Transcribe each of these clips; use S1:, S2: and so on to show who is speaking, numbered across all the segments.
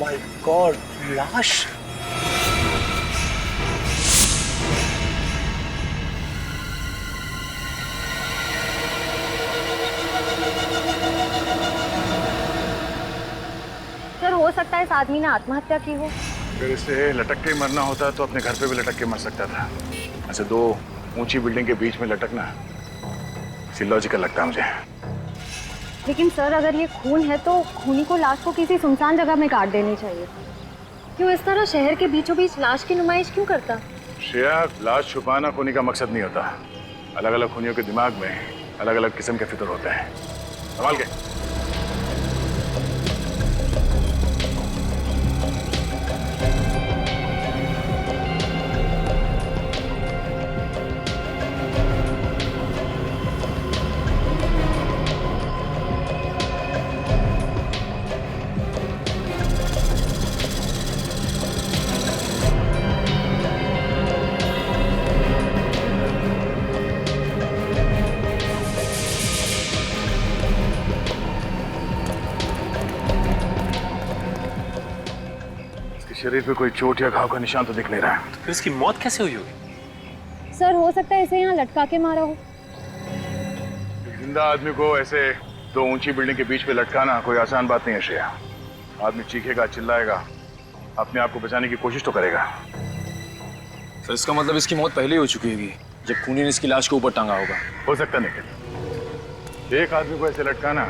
S1: My God, लाश।
S2: Sir, हो सकता है इस आदमी ने आत्महत्या की हो।
S3: अगर इसे लटक के मरना होता तो अपने घर पे भी लटक के मर सकता था। ऐसे दो ऊंची बिल्डिंग के बीच में लटकना लॉजिकल लगता है मुझे।
S2: लेकिन सर, अगर ये खून है तो खूनी को लाश को किसी सुनसान जगह में काट देनी चाहिए। क्यों इस तरह शहर के बीचों बीच लाश की नुमाइश क्यों करता?
S3: श्रेया, लाश छुपाना खूनी का मकसद नहीं होता। अलग अलग खूनियों के दिमाग में अलग अलग किस्म के फिक्र होते हैं। संभाल के। शरीर पे कोई चोट या घाव का निशान तो दिख नहीं रहा है।
S1: तो फिर इसकी मौत कैसे हुई होगी?
S2: सर, हो सकता है इसे यहाँ लटका के मारा हो।
S3: जिंदा आदमी को ऐसे दो ऊंची बिल्डिंग के बीच पे लटकाना कोई आसान बात नहीं है श्रेया। आदमी चीखेगा, चिल्लाएगा, अपने आप को बचाने की कोशिश तो करेगा।
S4: सर, इसका मतलब इसकी मौत पहले ही हो चुकी होगी जब खूनी ने इसकी लाश को ऊपर टांगा होगा।
S3: हो सकता है, निखिल। एक आदमी को ऐसे लटकाना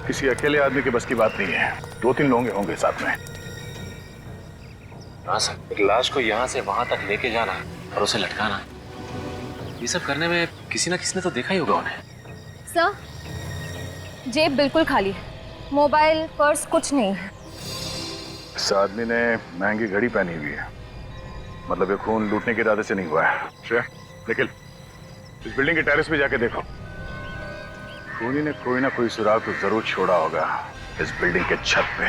S3: किसी अकेले आदमी के बस की बात नहीं है। दो तीन लोग होंगे साथ में।
S1: हाँ सर, एक लाश को यहाँ से वहां तक लेके जाना और उसे लटकाना, ये सब करने में किसी ना किसी ने तो देखा ही होगा उन्हें।
S2: सर, जेब बिल्कुल खाली है, मोबाइल पर्स कुछ नहीं है।
S3: इस आदमी ने महंगी घड़ी पहनी हुई है, मतलब ये खून लूटने के इरादे से नहीं हुआ है। श्रेया, निखिल, इस बिल्डिंग के टेरेस पे जाके देखो। खूनी ने कोई ना कोई सुराग तो जरूर छोड़ा होगा इस बिल्डिंग के छत पे।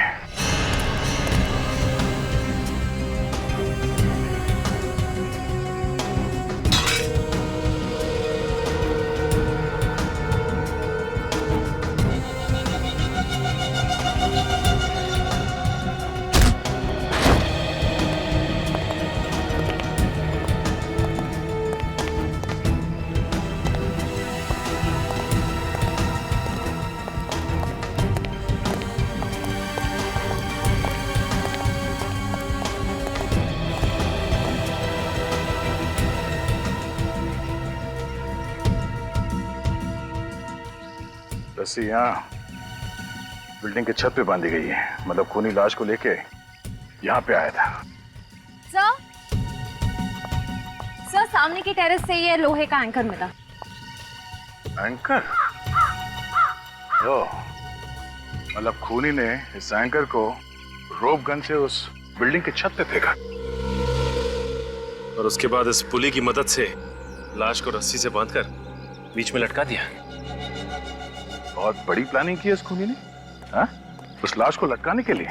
S3: रस्सी यहाँ बिल्डिंग के छत पे बांधी गई है, मतलब खूनी लाश को लेके यहाँ पे आया था।
S2: सर, सामने की टेरेस से ये लोहे का एंकर मिला।
S3: एंकर? ओह, मतलब खूनी ने इस एंकर को रोप गन से उस बिल्डिंग के छत पे फेंका
S1: और उसके बाद इस पुली की मदद से लाश को रस्सी से बांधकर बीच में लटका दिया।
S3: बहुत बड़ी प्लानिंग की है इस खूनी ने, हाँ? उस लाश को लटकाने के लिए।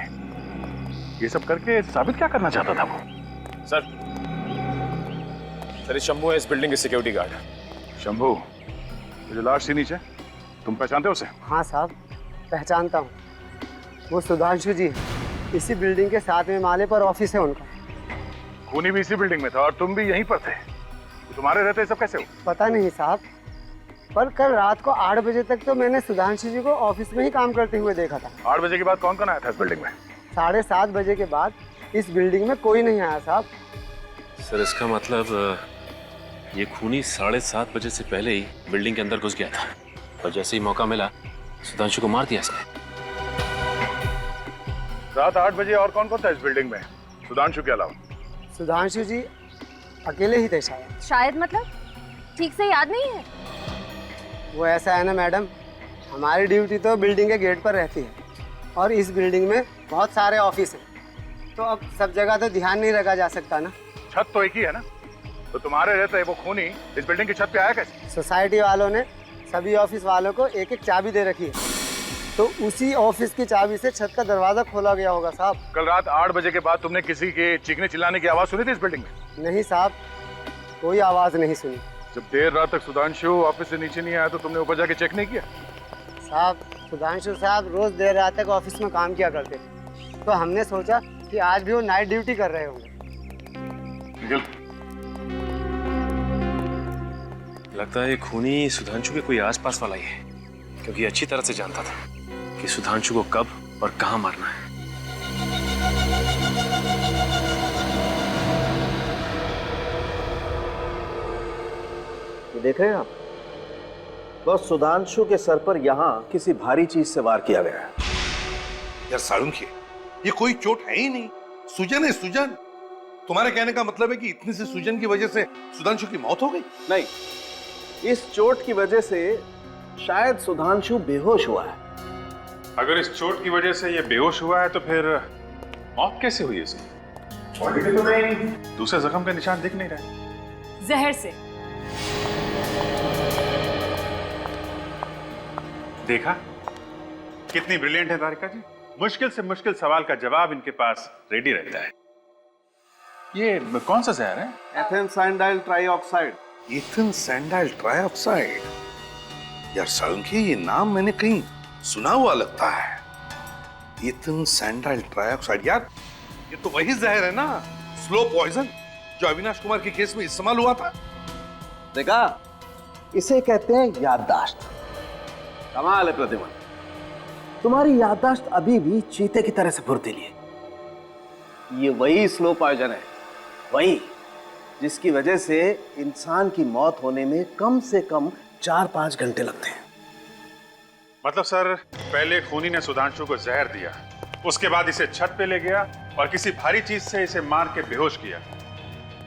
S3: ये सब करके साबित क्या करना चाहता था वो?
S4: सर, इस शंभू है इस बिल्डिंग के सिक्योरिटी गार्ड।
S3: शंभू, ये जो लाश थी नीचे, तुम पहचानते हो उसे?
S5: हाँ साहब, पहचानता हूँ। वो सुधांशु जी, इसी बिल्डिंग के 7वें माले पर ऑफिस है उनका।
S3: खूनी भी इसी बिल्डिंग में था और तुम भी यहीं पर थे, तो तुम्हारे रहते सब कैसे हो?
S5: पता नहीं साहब, पर कल रात को 8 बजे तक तो मैंने सुधांशु जी को ऑफिस में ही काम करते हुए देखा था।
S3: 8 बजे के बाद कौन कौन आया था इस बिल्डिंग में?
S5: 7:30 बजे के बाद इस बिल्डिंग में कोई नहीं आया साहब।
S1: सर, इसका मतलब ये खूनी 7:30 बजे से पहले ही बिल्डिंग के अंदर घुस गया था और जैसे ही मौका मिला सुधांशु को मार दिया इसने।
S3: रात 8 बजे और कौन कौन था इस बिल्डिंग में सुधांशु के अलावा?
S5: सुधांशु जी अकेले ही थे शायद।
S2: शायद मतलब ठीक से याद नहीं है।
S5: वो ऐसा है ना मैडम, हमारी ड्यूटी तो बिल्डिंग के गेट पर रहती है और इस बिल्डिंग में बहुत सारे ऑफिस हैं, तो अब सब जगह तो ध्यान नहीं रखा जा सकता ना।
S3: छत तो एक ही है ना, तो तुम्हारे रहते वो खूनी इस बिल्डिंग की छत पे आया कैसे?
S5: सोसाइटी वालों ने सभी ऑफिस वालों को एक एक चाबी दे रखी है, तो उसी ऑफिस की चाबी से छत का दरवाजा खोला गया होगा साहब।
S3: कल रात 8 बजे के बाद तुमने किसी के चीखने चिल्लाने की आवाज सुनी थी इस बिल्डिंग में?
S5: नहीं साहब, कोई आवाज नहीं सुनी।
S3: जब देर रात तक सुधांशु ऑफिस से नीचे नहीं आया तो तुमने ऊपर जाके चेक नहीं किया?
S5: साहब, सुधांशु साहब रोज देर रात तक ऑफिस में काम किया करते थे, तो तो हमने सोचा कि आज भी वो नाइट ड्यूटी कर रहे होंगे।
S3: निकल।
S1: लगता है ये खूनी सुधांशु के कोई आसपास वाला ही है, क्योंकि अच्छी तरह से जानता था कि सुधांशु को कब और कहां मारना है।
S6: ये देख रहे हैं आप, बस सुधांशु के सर पर यहाँ किसी भारी चीज से वार किया गया है।
S7: यार साळुंखे, ये कोई चोट है ही नहीं, सूजन है सूजन। तुम्हारे कहने का मतलब है कि इतनी सी सूजन की वजह से सुधांशु की मौत हो गई?
S6: नहीं, इस चोट की वजह से शायद सुधांशु बेहोश हुआ है।
S3: अगर इस चोट की वजह से ये बेहोश हुआ है तो फिर मौत कैसे हुई इसकी? बॉडी पे तो नहीं दूसरे जख्म का निशान दिख नहीं रहा।
S8: जहर से।
S3: देखा कितनी ब्रिलियंट है तारिका जी। मुश्किल से मुश्किल सवाल का जवाब इनके पास रेडी रहता है। ये कौन सा जहर है?
S6: एथेन सैंडाइल ट्राइऑक्साइड।
S7: इथेन सैंडाइल ट्राइऑक्साइड। यार साळुंखे, ये नाम मैंने कहीं सुना हुआ लगता है। इथेन सैंडाइल ट्राइऑक्साइड, यार ये तो वही जहर है ना, स्लो पॉइजन, जो अविनाश कुमार के केस में इस्तेमाल हुआ था।
S6: देखा, इसे कहते हैं याददाश्त। कमाल है प्रतिमा, तुम्हारी याददाश्त अभी भी चीते की तरह से फुर्तीली है। ये वही स्लो पॉइजन है, वही जिसकी वजह से इंसान की मौत होने में कम से कम 4-5 घंटे लगते हैं।
S3: मतलब सर, पहले खूनी ने सुधांशु को जहर दिया, उसके बाद इसे छत पे ले गया और किसी भारी चीज से इसे मार के बेहोश किया,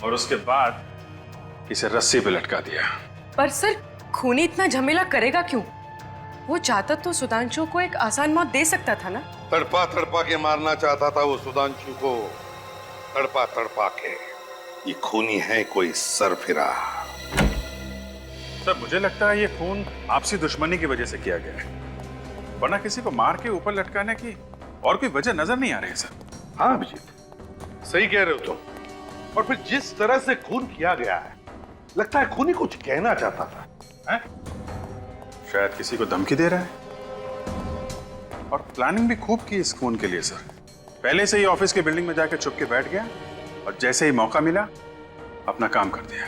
S3: और उसके बाद इसे रस्सी पे लटका दिया।
S8: पर सर, खूनी इतना झमेला करेगा क्यों? वो चाहता तो सुधांशु को एक आसान मौत दे सकता था ना।
S7: तड़पा तड़पा के मारना चाहता था वो सुधांशु को, तड़पा तड़पा के। ये खूनी है कोई सरफिरा।
S3: सर, मुझे लगता है ये खून आपसी दुश्मनी की वजह से किया गया है, वरना किसी को मार के ऊपर लटकाने की और कोई वजह नजर नहीं आ रही है सर।
S7: हाँ अभिजीत, सही कह रहे हो तुम। और फिर जिस तरह से खून किया गया है, लगता है खूनी कुछ कहना चाहता था, हैं?
S3: शायद किसी को धमकी दे रहा है, और प्लानिंग भी खूब की इस खून के लिए सर। पहले से ही ऑफिस के बिल्डिंग में जाकर छुप के बैठ गया, और जैसे ही मौका मिला अपना काम कर दिया।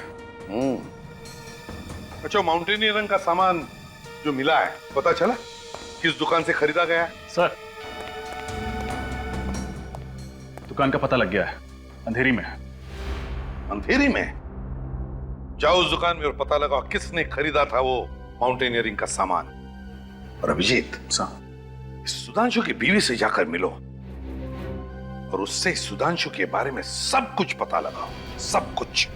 S7: अच्छा, माउंटेनियरिंग का सामान जो मिला है, पता चला किस दुकान से खरीदा गया है?
S3: सर, दुकान का पता लग गया है, अंधेरी में है।
S7: अंधेरी में? जाओ उस दुकान में और पता लगाओ किसने खरीदा था वो माउंटेनियरिंग का सामान। और अभिजीत, इस सुधांशु की बीवी से जाकर मिलो और उससे सुधांशु के बारे में सब कुछ पता लगाओ, सब कुछ।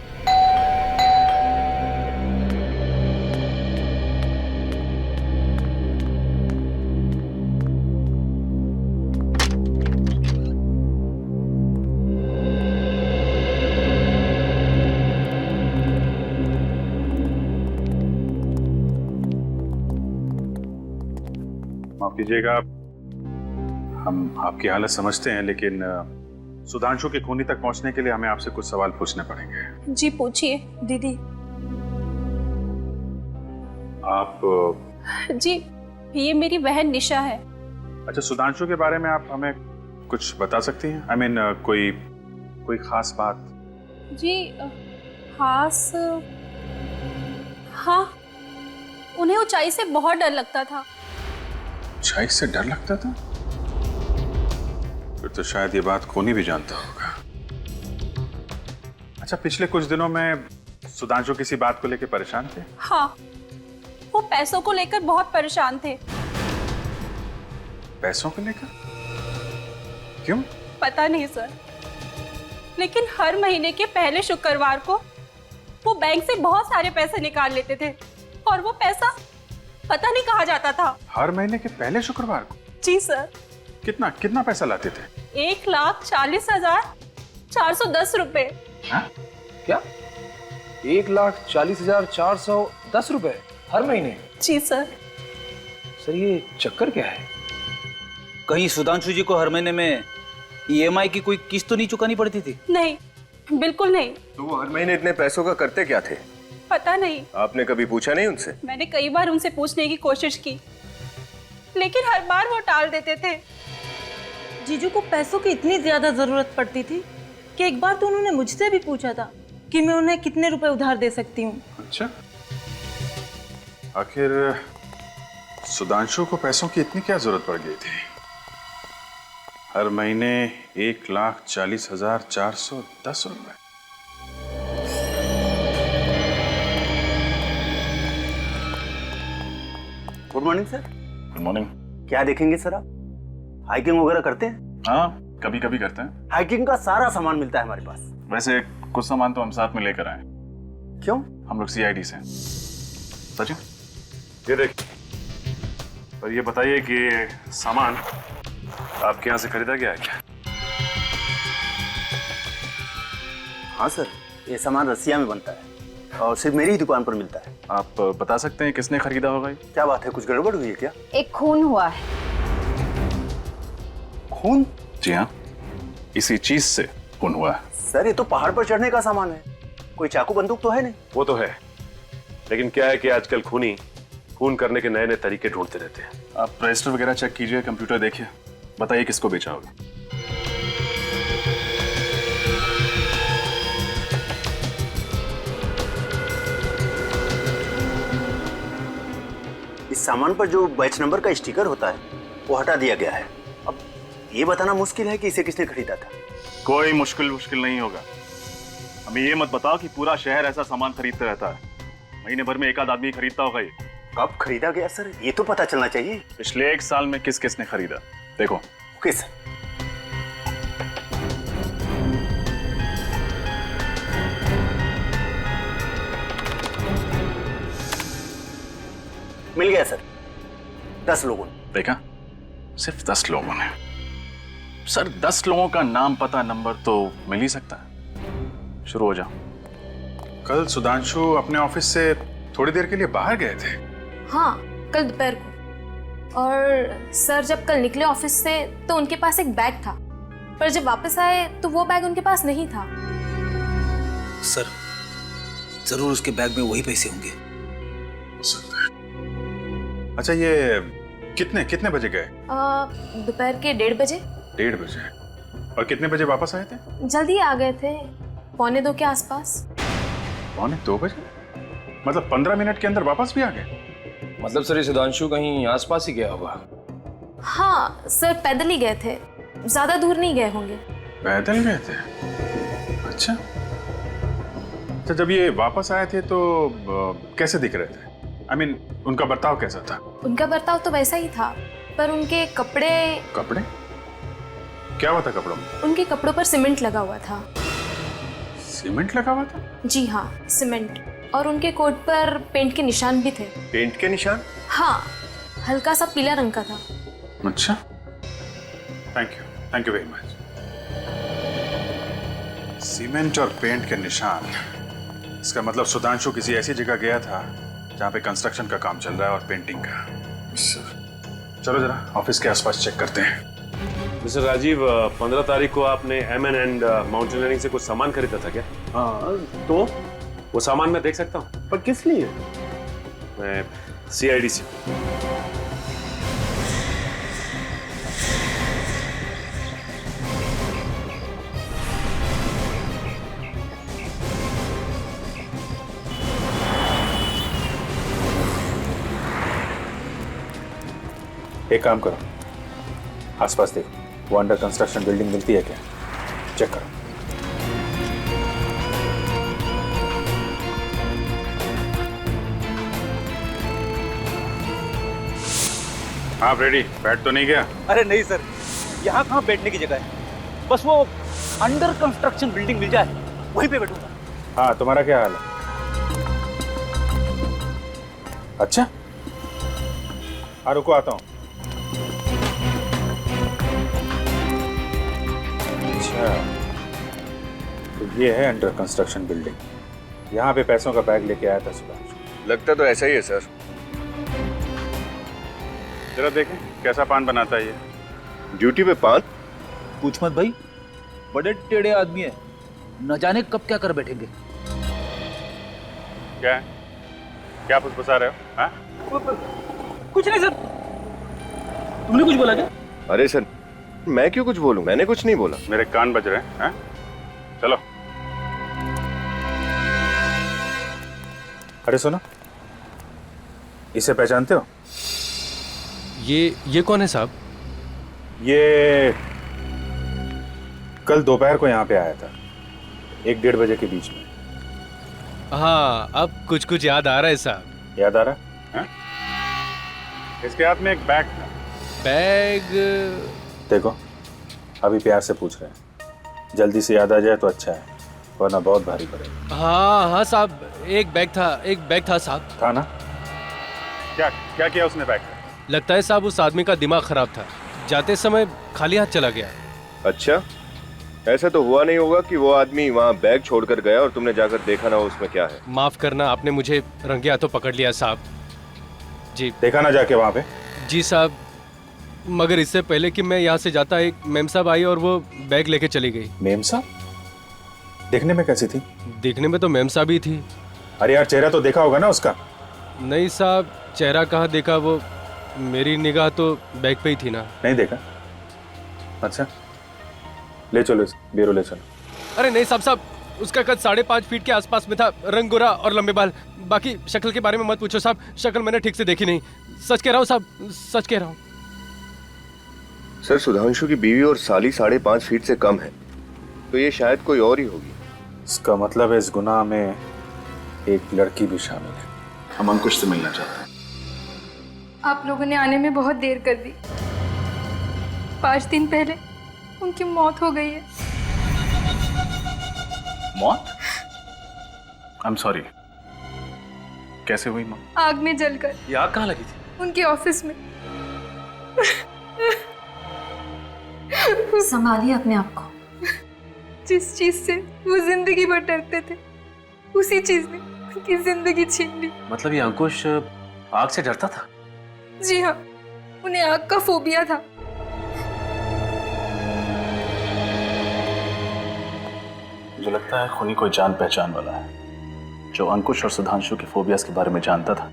S3: माफ कीजिएगा, हम आपकी हालत समझते हैं, लेकिन सुधांशु के खूनी तक पहुंचने के लिए हमें आपसे कुछ सवाल पूछने पड़ेंगे।
S8: जी पूछिए दीदी।
S3: आप
S8: जी, ये मेरी बहन निशा है।
S3: अच्छा, सुधांशु के बारे में आप हमें कुछ बता सकती हैं? I mean, कोई खास बात?
S8: जी खास, हाँ, उन्हें ऊंचाई से बहुत डर लगता था।
S3: ऊंचाई से डर लगता था? फिर तो शायद ये बात खूनी भी जानता होगा। अच्छा, पिछले कुछ दिनों में सुधांशु किसी बात को लेकर परेशान थे?
S8: हाँ, वो पैसों को लेकर बहुत परेशान थे।
S3: पैसों को लेकर? क्यों?
S8: पता नहीं सर, लेकिन हर महीने के पहले शुक्रवार को वो बैंक से बहुत सारे पैसे निकाल लेते थे, और वो पैसा पता नहीं कहाँ जाता था।
S3: हर महीने के पहले शुक्रवार को?
S8: जी सर।
S3: कितना कितना पैसा लाते थे?
S8: 1,40,410 रुपए।
S4: हाँ? क्या? 1,40,410 रुपए हर महीने?
S8: जी सर।
S4: सर, ये चक्कर क्या है?
S9: कहीं सुधांशु जी को हर महीने में EMI की कोई किस्त तो नहीं चुकानी पड़ती थी?
S8: नहीं, बिल्कुल नहीं।
S10: तो वो हर महीने इतने पैसों का करते क्या थे?
S8: पता नहीं।
S10: आपने कभी पूछा नहीं उनसे?
S8: मैंने कई बार उनसे पूछने की कोशिश की, लेकिन हर बार वो टाल देते थे।
S11: जीजू को पैसों की इतनी ज्यादा जरूरत पड़ती थी कि एक बार तो उन्होंने मुझसे भी पूछा था कि मैं उन्हें कितने रुपए उधार दे सकती हूँ।
S3: अच्छा, आखिर सुधांशु को पैसों की इतनी क्या जरूरत पड़ गई थी? हर महीने 1,40,410 रुपए।
S6: Good morning sir.
S3: Good morning.
S6: क्या देखेंगे सर आप? हाइकिंग वगैरह करते हैं?
S3: हाँ, कभी कभी करते हैं।
S6: हाइकिंग का सारा सामान मिलता है हमारे पास।
S3: वैसे कुछ सामान तो हम साथ में लेकर आए।
S6: क्यों?
S3: हम लोग CID से हैं। सचिन, ये देखिए, और ये बताइए कि सामान आपके यहाँ से खरीदा गया है क्या?
S6: हाँ सर, ये सामान रसिया में बनता है और सिर्फ मेरी ही दुकान पर मिलता है।
S3: आप बता सकते हैं किसने खरीदा होगा ये?
S6: क्या बात है, कुछ गड़बड़ हुई है क्या?
S2: एक खून हुआ है।
S6: खून?
S3: जी हाँ, इसी चीज से खून हुआ है।
S6: सर ये तो पहाड़ पर चढ़ने का सामान है, कोई चाकू बंदूक तो है नहीं।
S1: वो तो है, लेकिन क्या है कि आजकल खूनी खून करने के नए नए तरीके ढूंढते रहते हैं।
S3: आप रजिस्टर वगैरह चेक कीजिए, कंप्यूटर देखिए, बताइए किसको बेचा होगा।
S6: इस सामान पर जो बैच नंबर का स्टिकर होता है वो हटा दिया गया है। अब ये बताना मुश्किल है कि इसे किसने खरीदा था।
S3: कोई मुश्किल नहीं होगा। हमें ये मत बताओ कि पूरा शहर ऐसा सामान खरीदता रहता है। महीने भर में एक आध आदमी खरीदता होगा ये।
S6: कब खरीदा गया सर, ये तो पता चलना चाहिए।
S3: पिछले 1 साल में किस किसने खरीदा, देखो।
S6: Okay sir. मिल गया सर, 10 लोगों ने।
S3: देखा, सिर्फ 10 लोगों ने। सर 10 लोगों का नाम पता नंबर तो मिल ही सकता है। शुरू हो जाओ। कल सुधांशु अपने ऑफिस से थोड़ी देर के लिए बाहर गए थे।
S12: हाँ, कल दोपहर को। और सर जब कल निकले ऑफिस से तो उनके पास एक बैग था, पर जब वापस आए तो वो बैग उनके पास नहीं था।
S9: सर जरूर उसके बैग में वही पैसे होंगे।
S3: हो सकता है। अच्छा, ये कितने बजे गए?
S12: दोपहर के 1:30 बजे।
S3: 1:30 बजे। और कितने बजे वापस आए थे?
S12: जल्दी आ गए थे, 1:45 के आसपास।
S3: 1:45 बजे? मतलब 15 मिनट के अंदर वापस भी आ गए?
S4: मतलब सर ये सुधांशु कहीं आसपास ही गया होगा।
S12: हाँ सर, पैदल ही गए थे, ज्यादा दूर नहीं गए होंगे।
S3: पैदल गए थे? अच्छा। तो जब ये वापस आए थे तो कैसे दिख रहे थे? I mean, उनका बर्ताव कैसा था?
S12: उनका बर्ताव तो वैसा ही था, पर उनके कपड़े।
S3: कपड़े? क्या हुआ था कपड़ों में?
S12: उनके कपड़ों पर सीमेंट लगा हुआ था।
S3: सीमेंट लगा हुआ था?
S12: जी हाँ, सीमेंट। और उनके कोट पर पेंट के निशान भी थे।
S10: पेंट के निशान?
S12: हाँ, हल्का सा पीला रंग का था।
S3: अच्छा, thank you very much. Cement और पेंट के निशान, इसका मतलब सुधांशु किसी ऐसी जगह गया था जहाँ पे कंस्ट्रक्शन का काम चल रहा है और पेंटिंग का। चलो जरा ऑफिस के आसपास चेक करते हैं।
S1: मिस्टर राजीव, 15 तारीख को आपने M&N माउंटेनियरिंग से कुछ सामान खरीदा था क्या?
S6: हाँ, तो
S1: वो सामान मैं देख सकता हूँ?
S6: पर किस लिए?
S1: मैं CID से।
S3: एक काम करो, आसपास देखो, वो अंडर कंस्ट्रक्शन बिल्डिंग मिलती है क्या, चेक करो। हाँ रेडी, बैठ तो नहीं गया?
S9: अरे नहीं सर, यहाँ कहाँ बैठने की जगह है, बस वो अंडर कंस्ट्रक्शन बिल्डिंग मिल जाए वहीं पे बैठूंगा।
S3: हाँ, तुम्हारा क्या हाल है? अच्छा, हाँ रुको, आता हूँ। अच्छा, तो ये है अंडर कंस्ट्रक्शन बिल्डिंग। यहाँ पे पैसों का बैग लेके आया था सुधांशु।
S10: लगता तो ऐसा ही है सर।
S3: जरा देखें कैसा पान बनाता है ये।
S10: ड्यूटी पे पान?
S9: पूछ मत भाई, बड़े टेढ़े आदमी है, न जाने कब क्या कर बैठेंगे।
S3: क्या है? क्या फुसफुसा रहे हो? हाँ?
S9: कुछ नहीं सर, तुमने कुछ बोला क्या?
S10: अरे सर, मैं क्यों कुछ बोलूं? मैंने कुछ नहीं बोला।
S3: मेरे कान बज रहे हैं? चलो। अरे सुनो, इसे पहचानते हो?
S1: ये कौन है साहब?
S3: ये कल दोपहर को यहाँ पे आया था, 1-1:30 बजे के बीच में।
S1: हाँ, अब कुछ कुछ याद आ रहा है साहब।
S3: याद आ रहा है? इसके हाथ में एक बैग था।
S1: बैग?
S3: देखो, अभी प्यार से पूछ रहे हैं, जल्दी से याद आ जाए तो अच्छा है, वरना बहुत भारी पड़ेगा।
S1: हाँ साहब, एक बैग था साहब।
S3: था ना? क्या क्या किया उसने बैग का?
S1: लगता है साहब उस आदमी का दिमाग खराब था, जाते समय खाली हाथ चला गया।
S10: अच्छा, ऐसा तो हुआ नहीं होगा कि वो आदमी वहाँ बैग छोड़कर गया और तुमने जाकर देखा ना हो उसमें क्या है?
S1: माफ करना, आपने मुझे रंगे हाथों पकड़ लिया साहब। जी
S3: देखा ना जाके वहाँ पे?
S1: जी साहब, मगर इससे पहले कि मैं यहाँ से जाता एक मेम साहब आई और वो बैग लेके चली गई।
S3: मेम साहब? देखने में कैसी थी?
S1: देखने में तो मेम साहब ही थी।
S3: अरे यार, चेहरा तो देखा होगा ना उसका?
S1: नहीं साहब, चेहरा कहाँ देखा, वो मेरी निगाह तो बैग पे ही थी ना।
S3: नहीं देखा? अच्छा, ले चलो ब्यूरो ले चलो।
S1: अरे नहीं साहब, उसका कद 5.5 फीट के आसपास में था, रंग गोरा और लंबे बाल। बाकी शक्ल के बारे में मत पूछो साहब, शक्ल मैंने ठीक से देखी नहीं। सच कह रहा हूँ साहब, सच कह रहा हूँ।
S10: सर, सुधांशु की बीवी और साली 5.5 फीट से कम है, तो ये शायद कोई और ही होगी।
S3: इसका मतलब है इस गुनाह में एक लड़की भी शामिल है। हम अंकुश से मिलना चाहते हैं।
S12: आप लोगों ने आने में बहुत देर कर दी। 5 दिन पहले उनकी मौत हो गई है।
S3: मौत? I am sorry. कैसे हुई मौत?
S12: आग में जलकर।
S1: ये आग कहाँ लगी थी?
S12: उनके ऑफिस में।
S2: संभालिए अपने आप को।
S12: जिस चीज से वो जिंदगी भर डरते थे, उसी चीज ने उनकी जिंदगी छीन ली।
S1: मतलब ये अंकुश आग से डरता था?
S12: जी हाँ, उन्हें आग का फोबिया था।
S3: मुझे लगता है खूनी कोई जान पहचान वाला है, जो अंकुश और सुधांशु के फोबियास के बारे में जानता था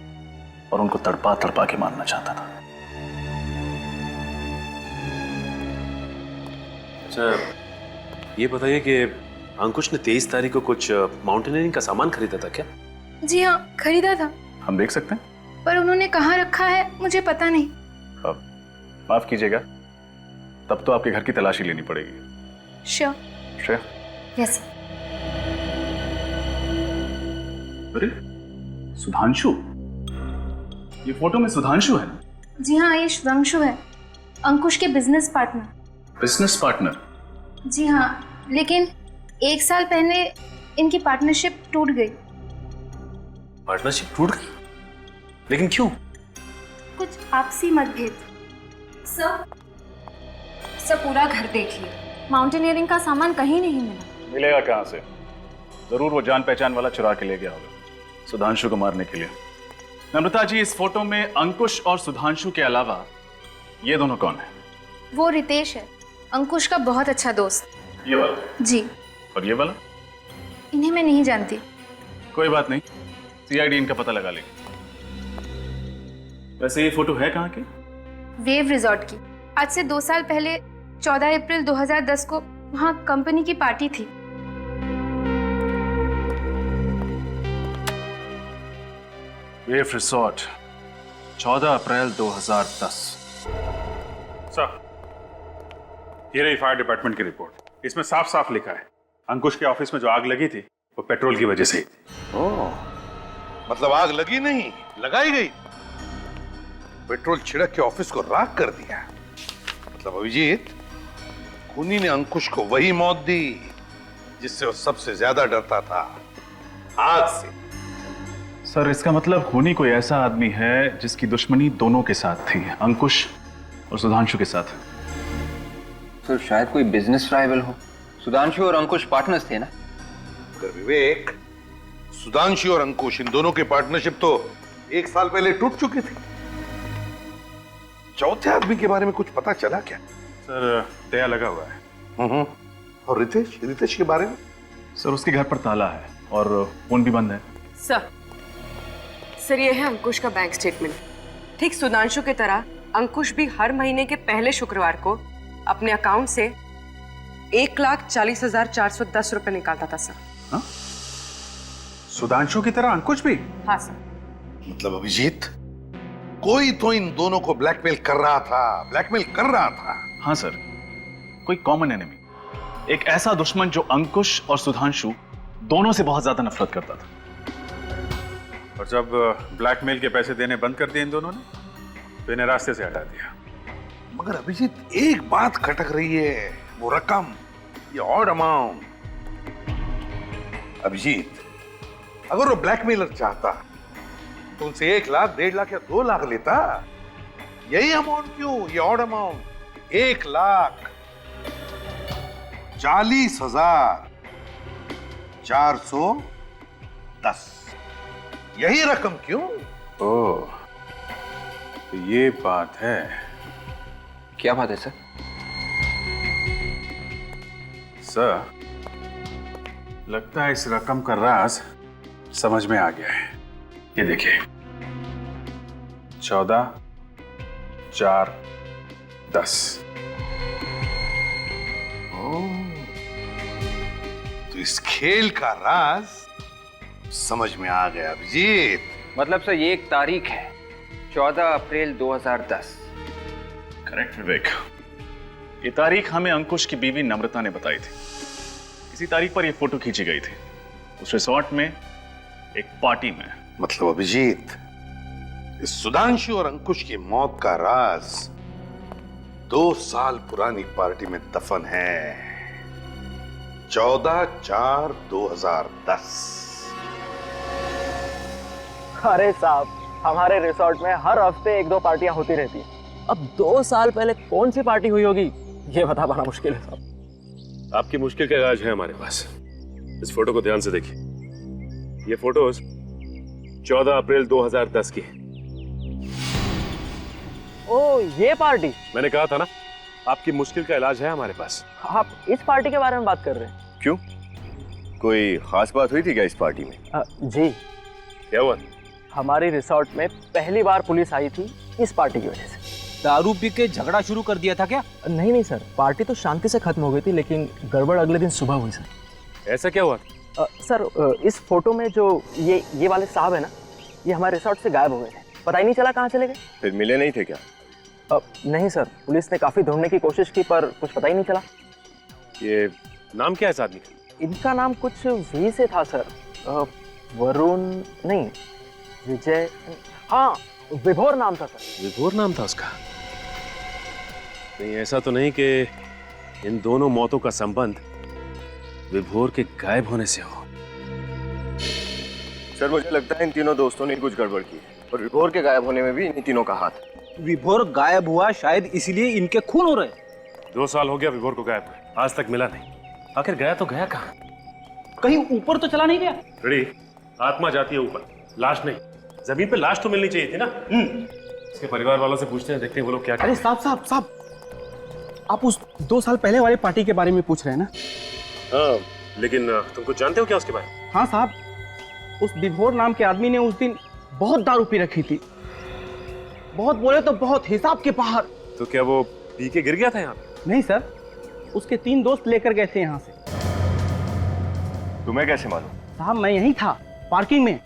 S3: और उनको तड़पा तड़पा के मारना चाहता था।
S1: अच्छा, ये बताइए कि अंकुश ने 23 तारीख को कुछ माउंटेनियरिंग का सामान खरीदा था क्या?
S12: जी हाँ, खरीदा था।
S3: हम देख सकते हैं?
S12: पर उन्होंने कहाँ रखा है मुझे पता नहीं।
S3: माफ कीजिएगा, तब तो आपके घर की तलाशी लेनी पड़ेगी।
S12: श्योर।
S3: श्योर?
S2: यस।
S3: अरे सुधांशु, ये फोटो में सुधांशु है?
S12: जी हाँ, ये सुधांशु है, अंकुश के बिजनेस पार्टनर।
S3: Business partner?
S12: जी हाँ, लेकिन 1 साल पहले इनकी पार्टनरशिप टूट गई।
S1: पार्टनरशिप टूट गई? लेकिन क्यों?
S12: कुछ आपसी मतभेद।
S2: सब पूरा घर देख लिया, माउंटेनियरिंग का सामान कहीं नहीं मिला।
S3: मिलेगा कहाँ से? जरूर वो जान पहचान वाला चुरा के ले गया होगा सुधांशु को मारने के लिए। नम्रता जी, इस फोटो में अंकुश और सुधांशु के अलावा ये दोनों कौन है?
S12: वो रितेश है, अंकुश का बहुत अच्छा दोस्त।
S3: ये वाला?
S12: जी।
S3: और ये वाला?
S12: इन्हें मैं नहीं जानती।
S3: कोई बात नहीं, सीआईडी इनका पता लगा लेगी। वैसे ये फोटो है कहाँ की?
S12: वेव रिजॉर्ट की। आज से 2 साल पहले 14 अप्रैल 2010 को वहाँ कंपनी की पार्टी थी।
S3: वेव रिसोर्ट, 14 अप्रैल 2010। सर, ये रही फायर डिपार्टमेंट की रिपोर्ट। इसमें साफ साफ लिखा है अंकुश के ऑफिस में जो आग लगी थी वो पेट्रोल की वजह से ही थी।
S7: ओह, मतलब आग लगी नहीं, लगाई गई। पेट्रोल छिड़क के ऑफिस को राख कर दिया। मतलब अभिजीत, खूनी ने अंकुश को वही मौत दी जिससे वो सबसे ज्यादा डरता था, आग से।
S3: सर, इसका मतलब खूनी कोई ऐसा आदमी है जिसकी दुश्मनी दोनों के साथ थी, अंकुश और सुधांशु के साथ।
S13: सर, शायद कोई बिजनेस राइवल हो। सुधांशु और अंकुश पार्टनर्स थे ना?
S7: मगर विवेक, सुधांशु और अंकुश इन दोनों की पार्टनरशिप तो 1 साल पहले टूट चुकी थी। चौथे आदमी के बारे में कुछ पता चला क्या?
S3: सर, दया लगा हुआ है।
S7: और रितेश के बारे में?
S3: सर, उसके घर पर ताला है और फोन भी बंद है।
S14: सर, ये है अंकुश का बैंक स्टेटमेंट। ठीक सुधांशु की तरह अंकुश भी हर महीने के पहले शुक्रवार को अपने अकाउंट से 1,40,410 रुपए निकालता था सर।
S3: हाँ? सुधांशु की तरह अंकुश भी?
S14: हाँ सर।
S7: मतलब अभिजीत, कोई तो इन दोनों को ब्लैकमेल कर रहा था।
S3: हाँ सर, कोई कॉमन एनिमी, एक ऐसा दुश्मन जो अंकुश और सुधांशु दोनों से बहुत ज्यादा नफरत करता था। और जब ब्लैकमेल के पैसे देने बंद कर दिए इन दोनों ने, तो इन्हें रास्ते से हटा दिया।
S7: मगर अभिजीत, एक बात खटक रही है, वो रकम, ये ऑड अमाउंट। अभिजीत, अगर वो ब्लैकमेलर चाहता तो उनसे 1 लाख, 1.5 लाख या 2 लाख लेता। यही अमाउंट क्यों, ये ऑड अमाउंट 1,40,410, यही रकम क्यों?
S3: ओह, तो ये बात है।
S13: क्या बात है सर?
S3: सर, लगता है इस रकम का राज समझ में आ गया है। ये देखिए, 14,410।
S7: तो इस खेल का राज समझ में आ गया अभिजीत।
S13: मतलब सर ये एक तारीख है, 14 अप्रैल 2010।
S3: करेक्ट विवेक, ये तारीख हमें अंकुश की बीवी नम्रता ने बताई थी। इसी तारीख पर ये फोटो खींची गई थी, उस रिसोर्ट में, एक पार्टी में।
S7: मतलब अभिजीत, इस सुधांशु और अंकुश की मौत का राज 2 साल पुरानी पार्टी में दफन है। 14/4/2010।
S9: अरे साहब, हमारे रिसोर्ट में हर हफ्ते 1-2 पार्टियां होती रहती हैं। अब 2 साल पहले कौन सी पार्टी हुई होगी, ये बता पाना मुश्किल है साहब।
S1: आपकी मुश्किल का इलाज है हमारे पास। इस फोटो को ध्यान से देखिए। ये फोटोज 14 अप्रैल 2010 की है।
S9: ओ, ये पार्टी?
S1: मैंने कहा था ना, आपकी मुश्किल का इलाज है हमारे पास।
S9: आप इस पार्टी के बारे में बात कर रहे हैं?
S10: क्यों, कोई खास बात हुई थी क्या इस पार्टी में?
S9: जी।
S1: क्या हुआ?
S9: हमारी रिसोर्ट में पहली बार पुलिस आई थी इस पार्टी की वजह से।
S15: दारू पी के झगड़ा शुरू कर दिया था क्या?
S9: नहीं सर, पार्टी तो शांति से खत्म हो गई थी, लेकिन गड़बड़ अगले दिन सुबह हुई सर।
S1: ऐसा क्या हुआ?
S9: सर, इस फोटो में जो ये वाले साहब है ना, ये हमारे रिसोर्ट से गायब हो गए थे। पता ही नहीं चला कहाँ चले गए।
S10: फिर मिले नहीं थे क्या?
S9: नहीं सर, पुलिस ने काफी ढूंढने की कोशिश की पर कुछ पता ही नहीं चला।
S1: ये नाम क्या है इस आदमी का?
S9: इनका नाम कुछ वी से था सर। वरुण नहीं, विजय, हाँ विभोर नाम था सर।
S1: विभोर नाम था उसका? नहीं, ऐसा तो नहीं कि इन दोनों मौतों का संबंध विभोर के गायब होने से हो।
S10: सर, मुझे लगता है इन तीनों दोस्तों ने कुछ गड़बड़ की है और विभोर के गायब होने में भी इन तीनों का हाथ है।
S15: विभोर गायब हुआ शायद इसीलिए इनके खून हो रहे।
S1: 2 साल हो गया विभोर को गायब हुए, आज तक मिला नहीं। आखिर गया तो गया कहाँ?
S15: कहीं ऊपर तो चला नहीं गया?
S1: रेडी, आत्मा जाती है ऊपर, लाश नहीं। जमीन पे लाश तो मिलनी चाहिए थी ना। इसके परिवार वालों से पूछते हैं, देखते हैं वो लोग क्या कहते हैं।
S15: अरे साहब, आप उस 2 साल पहले वाले पार्टी के बारे में पूछ रहे हैं ना?
S1: हाँ, लेकिन तुम कुछ जानते हो क्या उसके बारे में?
S15: हाँ साहब, उस विभोर नाम के आदमी ने उस दिन बहुत दारू पी रखी थी। बहुत बोले तो बहुत, हिसाब के बाहर।
S1: तो क्या वो पी के गिर गया था यहाँ?
S15: नहीं सर, उसके 3 दोस्त लेकर गए थे यहाँ से।
S10: तुम्हें कैसे मालूम?
S15: साहब, मैं यहीं था पार्किंग में।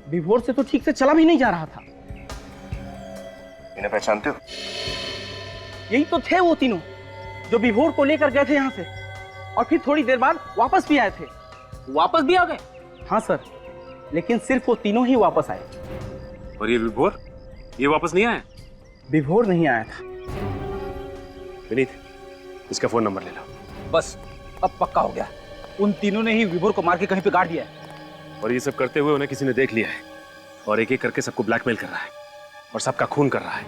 S15: विभोर से तो ठीक से चला भी नहीं जा रहा था।
S10: इन्हें पहचानते हो?
S15: यही तो थे वो तीनों जो विभोर को लेकर गए थे यहाँ से, और फिर थोड़ी देर बाद वापस भी आए थे।
S9: वापस भी आ गए?
S15: हाँ सर, लेकिन सिर्फ वो तीनों ही वापस आए।
S1: और ये विभोर, ये वापस नहीं आया?
S15: विभोर नहीं आया था।
S1: विनीत, इसका फोन नंबर ले लो।
S15: बस, अब पक्का हो गया। उन तीनों ने ही विभोर को मार के कहीं पे गाड़ दिया है।
S1: और ये सब करते हुए उन्हें किसी ने देख लिया है और एक एक करके सबको ब्लैकमेल कर रहा है और सबका खून कर रहा है।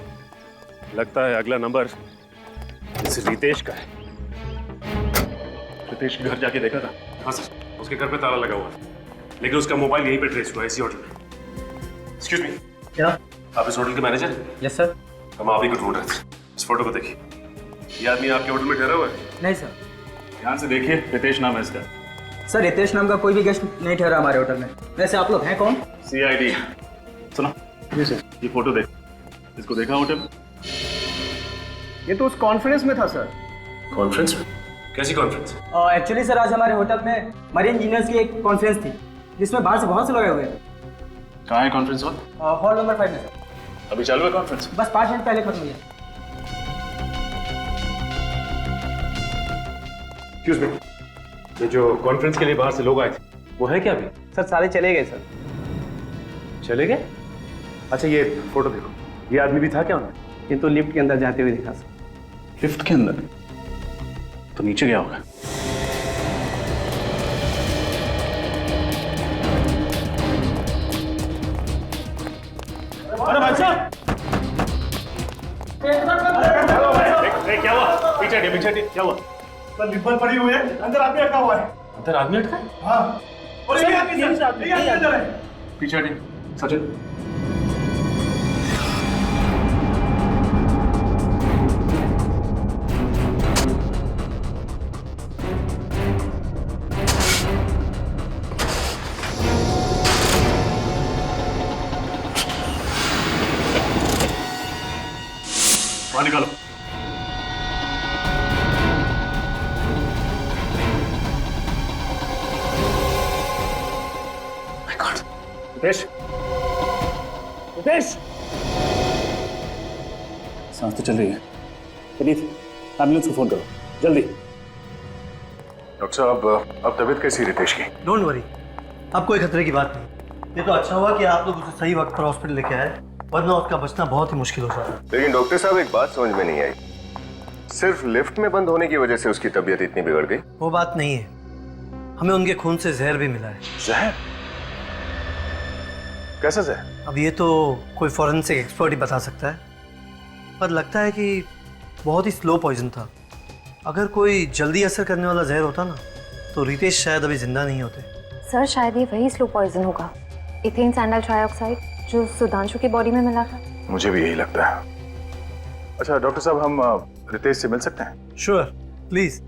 S1: लगता है अगला नंबर इस रितेश का है। रितेश के घर जाके देखा था? हाँ सर, उसके घर पे ताला लगा हुआ है, लेकिन उसका मोबाइल यहीं पे ट्रेस हुआ है, इसी होटल में। एक्सक्यूज मी,
S15: क्या
S1: आप इस होटल के मैनेजर हैं?
S15: Yes sir.
S1: हम आप ही को ढूंढ रहे थे। इस फोटो को देखिए, ये आदमी आपके होटल में ठहरा हुआ है?
S15: नहीं सर।
S1: ध्यान से देखिए, रितेश नाम है इसका।
S15: सर, रितेश नाम का कोई भी गेस्ट नहीं ठहरा हमारे होटल में। वैसे आप लोग हैं कौन?
S1: CID। सुनो
S15: जी सर।
S1: ये फोटो देख, इसको देखा होटल में?
S15: ये तो उस कॉन्फ्रेंस में था सर।
S1: कॉन्फ्रेंस में? कैसी कॉन्फ्रेंस?
S15: एक्चुअली सर आज हमारे होटल में मरीन इंजीनियर्स की एक कॉन्फ्रेंस थी जिसमें बाहर से बहुत से लोग आए हुए हैं।
S1: कहाँ है कॉन्फ्रेंस हॉल?
S15: हॉल नंबर 5 में सर।
S1: अभी चालू है कॉन्फ्रेंस?
S15: बस 5 मिनट पहले खत्म हुई है।
S1: एक्सक्यूज मी, ये जो कॉन्फ्रेंस के लिए बाहर से लोग आए थे वो है क्या अभी?
S15: सर सारे चले गए सर।
S1: चले गए? अच्छा ये फोटो देखो, ये आदमी भी था क्या उनमें?
S15: ये तो लिफ्ट के अंदर जाते हुए दिखा सर।
S1: लिफ्ट के अंदर? तो नीचे गया होगा।
S15: अरे भाई साहब,
S1: क्या हुआ? पीछे हटिए, क्या हुआ?
S15: सर लिफ्ट बंद पड़ी हुई है, अंदर आदमी अटका हुआ है।
S1: अंदर आदमी अटका है?
S15: हाँ। और ये अंदर है।
S1: पीछे हटिए, सचिन। बाहर निकालो। रितेश, रितेश, सांस तो चल रही है। पुनीत, एम्बुलेंस को फोन करो जल्दी।
S3: डॉक्टर साहब, अब तबीयत कैसी रितेश की?
S16: डोंट वरी, अब कोई खतरे की बात नहीं। ये तो अच्छा हुआ कि आप लोग उसे सही वक्त पर हॉस्पिटल लेके आए, वरना उसका बचना बहुत ही मुश्किल हो सकता।
S10: लेकिन डॉक्टर साहब एक बात समझ में नहीं आई, सिर्फ लिफ्ट में बंद होने की वजह से उसकी तबीयत इतनी बिगड़ गई?
S16: वो बात नहीं है, हमें उनके खून से जहर भी मिला है।
S3: जहर? कैसा जहर?
S16: अब ये तो कोई फॉरेंसिक एक्सपर्ट ही बता सकता है, पर लगता है कि बहुत ही स्लो पॉइजन था। अगर कोई जल्दी असर करने वाला जहर होता ना तो रितेश शायद अभी जिंदा नहीं होते।
S2: सर शायद ये वही स्लो पॉइजन होगा, इथेन सैंडल ट्राइऑक्साइड जो सुधांशु की बॉडी में मिला था।
S3: मुझे भी यही लगता है। अच्छा डॉक्टर साहब, हम रितेश से मिल सकते हैं?
S16: Sure, please.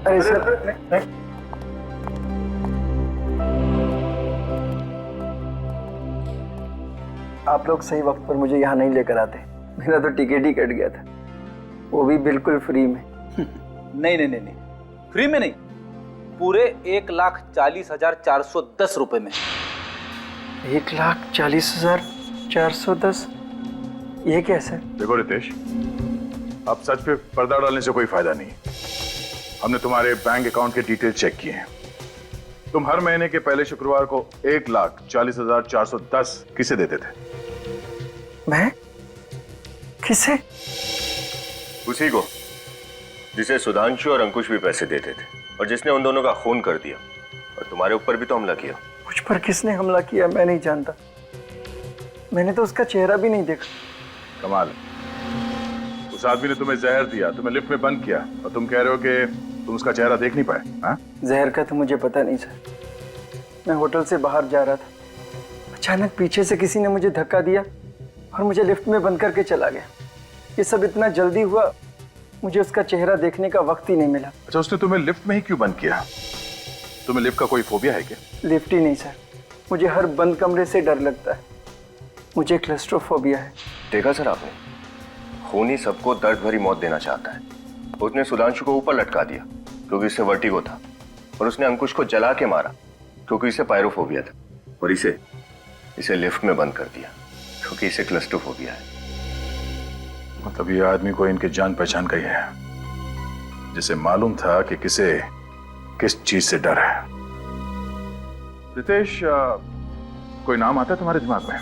S9: अरे सर, आप लोग सही वक्त पर मुझे यहाँ नहीं लेकर आते, मेरा तो टिकट ही कट गया था, वो भी बिल्कुल फ्री में।
S6: नहीं नहीं नहीं नहीं, फ्री में नहीं, पूरे 1,40,410 रुपए में।
S9: 1,40,410? ये क्या सर?
S3: देखो रितेश, अब सच पे पर्दा डालने से कोई फायदा नहीं। हमने तुम्हारे बैंक अकाउंट के डिटेल चेक किए हैं। तुम हर महीने के पहले शुक्रवार को 1,40,410 किसे देते थे?
S9: मैं? किसे?
S10: उसी को जिसे सुधांशु और अंकुश भी पैसे देते थे और जिसने उन दोनों का खून कर दिया और तुम्हारे ऊपर भी तो हमला किया।
S9: मुझ पर किसने हमला किया मैं नहीं जानता, मैंने तो उसका चेहरा भी नहीं देखा।
S3: कमाल, उस आदमी ने तुम्हें जहर दिया, तुम्हें लिफ्ट में बंद किया और तुम कह रहे हो कि तुम उसका चेहरा देख नहीं पाए? हाँ?
S9: जहर का तो मुझे पता नहीं सर, मैं होटल से बाहर जा रहा था, अचानक पीछे से किसी ने मुझे धक्का दिया और मुझे लिफ्ट में बंद करके चला गया। ये सब इतना जल्दी हुआ, मुझे उसका चेहरा देखने का वक्त ही नहीं मिला।
S3: अच्छा, उसने तुम्हें लिफ्ट में ही क्यों बंद किया? तुम्हें लिफ्ट का कोई फोबिया है क्या?
S9: लिफ्ट ही नहीं सर, मुझे हर बंद कमरे से डर लगता है, मुझे क्लस्ट्रोफोबिया है।
S10: देखा सर आपने, खून ही सबको दर्द भरी मौत देना चाहता है। उसने सुधांशु को ऊपर लटका दिया क्योंकि इसे वर्टिगो था, और उसने अंकुश को जला के मारा क्योंकि इसे पायरोफोबिया था, और इसे लिफ्ट में बंद कर दिया क्योंकि इसे क्लस्ट्रोफोबिया है।
S3: मतलब ये आदमी को इनके जान पहचान का ही है, जिसे मालूम था कि किसे किस चीज से डर है। रितेश, कोई नाम आता है तुम्हारे दिमाग में?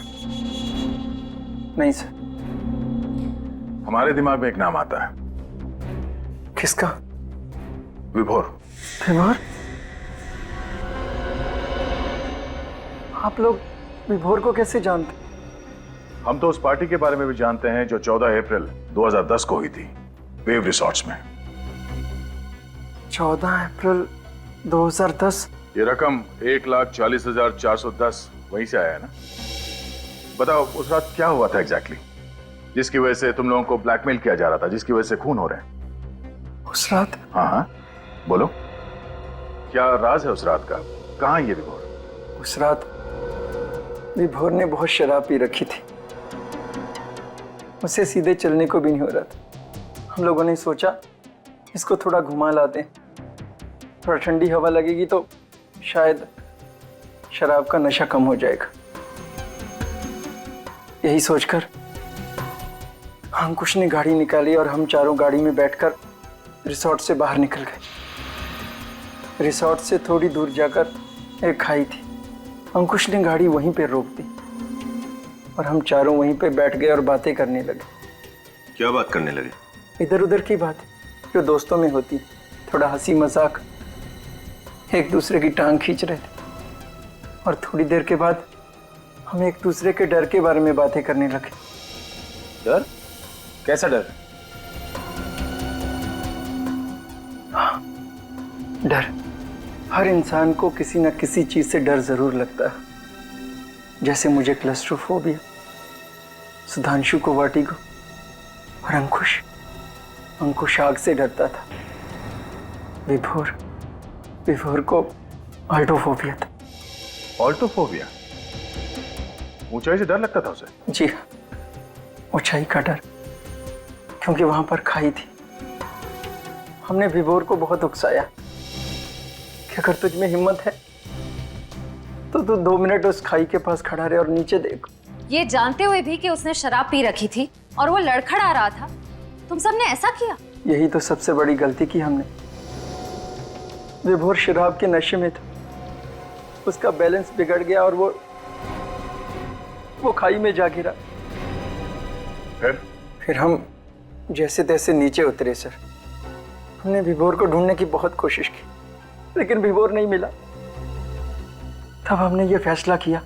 S9: नहीं सर।
S3: हमारे दिमाग में एक नाम आता है।
S9: किसका?
S3: विभोर।
S9: विभोर? आप लोग विभोर को कैसे जानते?
S3: हम तो उस पार्टी के बारे में भी जानते हैं जो 14 अप्रैल 2010 को हुई थी वेव रिसॉर्ट्स में।
S9: 14 अप्रैल 2010?
S3: ये रकम 1,40,410 वहीं से आया है ना? बताओ उस रात क्या हुआ था एग्जैक्टली, जिसकी वजह से तुम लोगों को ब्लैकमेल किया जा रहा था, जिसकी वजह से खून हो रहे हैं?
S9: उस रात?
S3: हाँ हाँ बोलो, क्या राज है उस रात का? कहाँ ये विभोर?
S9: उस रात विभोर ने बहुत शराब पी रखी थी, उसे सीधे चलने को भी नहीं हो रहा था। हम लोगों ने सोचा इसको थोड़ा घुमा लाते हैं, थोड़ा ठंडी हवा लगेगी तो शायद शराब का नशा कम हो जाएगा। यही सोचकर अंकुश ने गाड़ी निकाली और हम चारों गाड़ी में बैठकर रिसोर्ट से बाहर निकल गए। रिसोर्ट से थोड़ी दूर जाकर एक खाई थी। अंकुश ने गाड़ी वहीं पे रोक दी और हम चारों वहीं पे बैठ गए और बातें करने लगे।
S10: क्या बात करने लगे?
S9: इधर उधर की बातें जो दोस्तों में होती, थोड़ा हंसी मजाक, एक दूसरे की टांग खींच रहे थे। और थोड़ी देर के बाद हम एक दूसरे के डर के बारे में बातें करने लगे।
S4: डर? कैसा डर?
S9: हाँ, डर। हर इंसान को किसी न किसी चीज से डर जरूर लगता है। जैसे मुझे क्लस्ट्रोफोबिया, सुधांशु को वर्टिगो और अंकुश आग से डरता था। विभोर को ऑल्टोफोबिया था।
S3: ऑल्टोफोबिया? ऊंचाई से डर लगता था उसे?
S9: जी हाँ, ऊंचाई का डर, क्योंकि वहां पर खाई थी। हमने विभोर को बहुत उकसाया कि अगर तुझ में हिम्मत है तो तू 2 मिनट उस खाई के पास खड़ा रहे और नीचे देख।
S2: ये जानते हुए भी कि उसने शराब पी रखी थी और वो लड़खड़ा रहा था, तुम सबने ऐसा किया?
S9: यही तो सबसे बड़ी गलती की हमने। विभोर शराब के नशे में था, उसका बैलेंस बिगड़ गया और वो खाई में जा गिरा। फिर हम जैसे तैसे नीचे उतरे सर। हमने विभोर को ढूंढने की बहुत कोशिश की, लेकिन विभोर नहीं मिला। तब हमने ये फैसला किया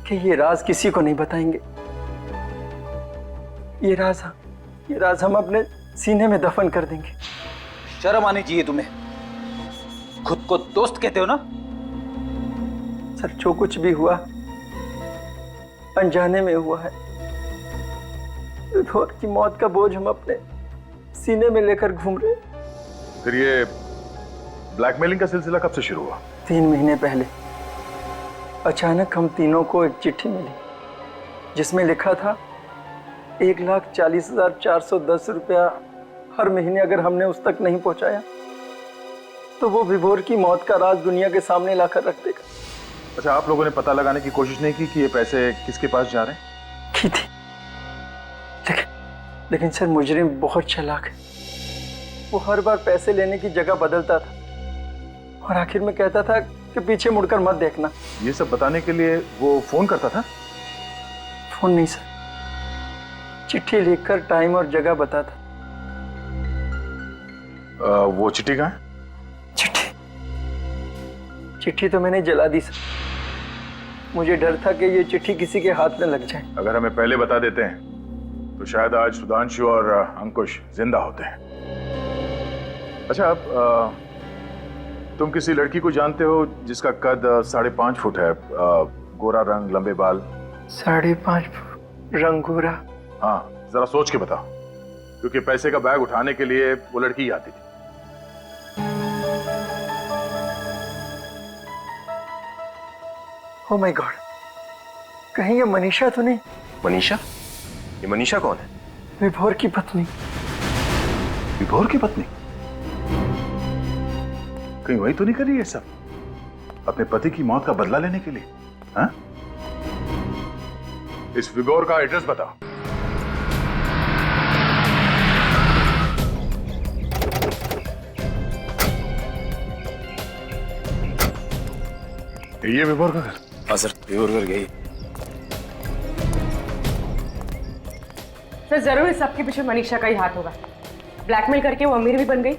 S9: कि ये राज किसी को नहीं बताएंगे। ये राज हम अपने सीने में दफन कर देंगे।
S6: शर्म आनी चाहिए तुम्हें। खुद को दोस्त कहते हो ना?
S9: सर, जो कुछ भी हुआ अनजाने में हुआ है। विभोर की मौत का बोझ हम अपने सीने में लेकर घूम रहे।
S3: फिर ये ब्लैकमेलिंग का सिलसिला कब से शुरू हुआ?
S9: 3 महीने पहले अचानक हम तीनों को एक चिट्ठी मिली जिसमें लिखा था 1,40,410 रुपया हर महीने अगर हमने उस तक नहीं पहुंचाया तो वो विभोर की मौत का राज दुनिया के सामने लाकर रख देगा।
S3: अच्छा, आप लोगों ने पता लगाने की कोशिश नहीं की कि ये पैसे किसके पास जा रहे हैं?
S9: की थी, लेकिन सर मुजरिम बहुत चालाक है। वो हर बार पैसे लेने की जगह बदलता था और आखिर में कहता था कि पीछे मुड़कर मत देखना।
S3: ये सब बताने के लिए वो फोन करता था?
S9: फोन नहीं सर, चिट्ठी लिखकर टाइम और जगह बताता।
S3: वो चिट्ठी कहाँ है?
S9: चिट्ठी तो मैंने जला दी सर। मुझे डर था कि ये चिट्ठी किसी के हाथ में लग जाए।
S3: अगर हमें पहले बता देते हैं तो शायद आज सुधांशु और अंकुश जिंदा होते हैं। अच्छा, अब तुम किसी लड़की को जानते हो जिसका कद 5.5 फुट है, गोरा रंग, लंबे बाल?
S9: 5.5 फुट रंग गोरा?
S3: हाँ, जरा सोच के बताओ, क्योंकि पैसे का बैग उठाने के लिए वो लड़की ही आती थी।
S9: ओह माय गॉड, कहीं ये मनीषा तो नहीं?
S10: मनीषा? ये मनीषा कौन है?
S9: विभोर की पत्नी।
S3: विभोर की पत्नी? कहीं वही तो नहीं कर रही है सब अपने पति की मौत का बदला लेने के लिए? हाँ? इस विभोर का एड्रेस बताओ। ये विभोर का घर?
S4: हाँ सर, विभोर घर गई।
S14: सर, जरूर इस सबके पीछे मनीषा का ही हाथ होगा। ब्लैकमेल करके वो अमीर भी बन गई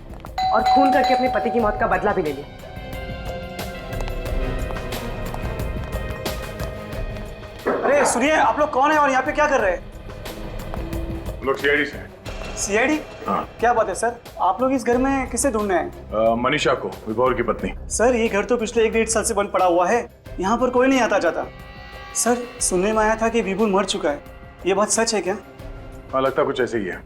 S14: और खून करके अपने पति की मौत का बदला भी ले लिया।
S17: अरे सुनिए, आप लोग कौन है और यहाँ पे क्या कर रहे हैं?
S3: लोग सीआईडी से हैं।
S17: सीआईडी?
S3: हाँ।
S17: क्या बात है सर, आप लोग इस घर में किसे ढूंढने आए?
S3: मनीषा को, विभोर की पत्नी।
S17: सर, ये घर तो पिछले 1-1.5 साल से बंद पड़ा हुआ है। यहाँ पर कोई नहीं आता जाता। सर, सुनने में आया था कि विभोर मर चुका है, ये बात सच है क्या?
S3: हाँ, लगता कुछ ऐसे ही है।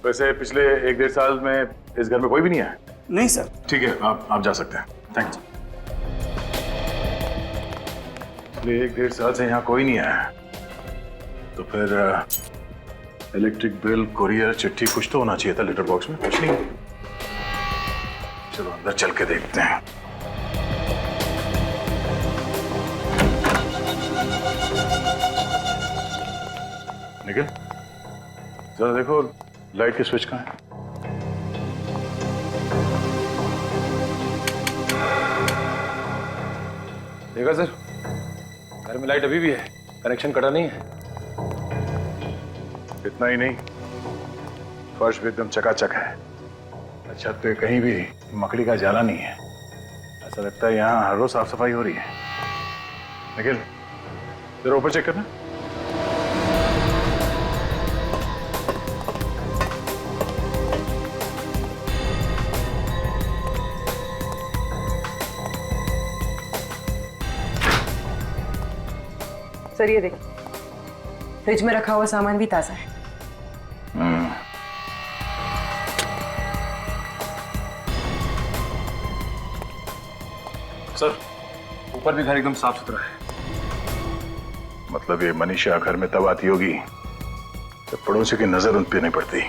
S3: वैसे पिछले 1-1.5 साल में इस घर में कोई भी नहीं आया?
S17: नहीं सर।
S3: ठीक है, आप जा सकते हैं। थैंक्स। पिछले 1-1.5 साल से यहाँ कोई नहीं आया, तो फिर इलेक्ट्रिक बिल, कुरियर, चिट्ठी कुछ तो होना चाहिए था लेटर बॉक्स में, कुछ नहीं। चलो अंदर चल के देखते हैं। निखिल, जरा देखो लाइट के स्विच कहाँ है।
S4: देखा सर, घर में लाइट अभी भी है, कनेक्शन कटा नहीं है।
S3: इतना ही नहीं, फर्श भी एकदम चकाचक है। अच्छा तो कहीं भी मकड़ी का जाला नहीं है। ऐसा लगता है यहाँ हर रोज साफ सफाई हो रही है। निखिल, जरा ऊपर चेक करना।
S14: सर ये देखिए, फ्रिज में रखा हुआ सामान भी ताजा है।
S4: सर, ऊपर भी घर एकदम साफ सुथरा है।
S3: मतलब ये मनीषा घर में तब आती होगी जब पड़ोसी की नजर उन पे नहीं पड़ती।